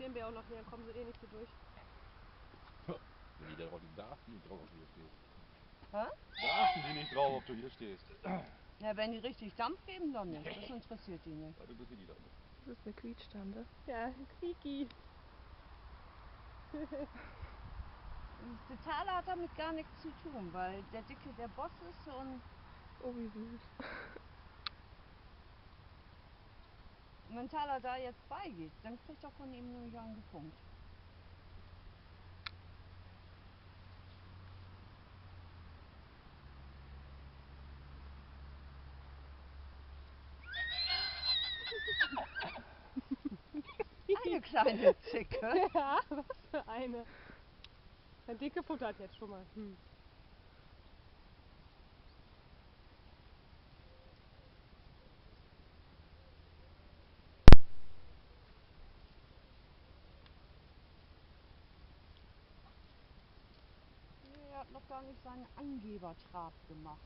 den Bär auch noch her, kommen sie eh nicht so durch. Wenn die da achten nicht drauf, ob du hier stehst. Hä? Da achten die nicht drauf, ob du hier stehst. Ja, wenn die richtig Dampf geben, dann nicht. Das interessiert die nicht. Weil du bist hier die da nicht. Das ist eine Quietschstante. Ja, Quieki. Der Thaler hat damit gar nichts zu tun, weil der Dicke der Boss ist und Oh, wie süß. wenn Thaler da jetzt beigeht, dann kriegt er von ihm nur einen gefunkt. Eine kleine Zicke. Ja, was für eine. Der Dicke futtert jetzt schon mal. Er hat noch gar nicht seinen Angebertrab gemacht.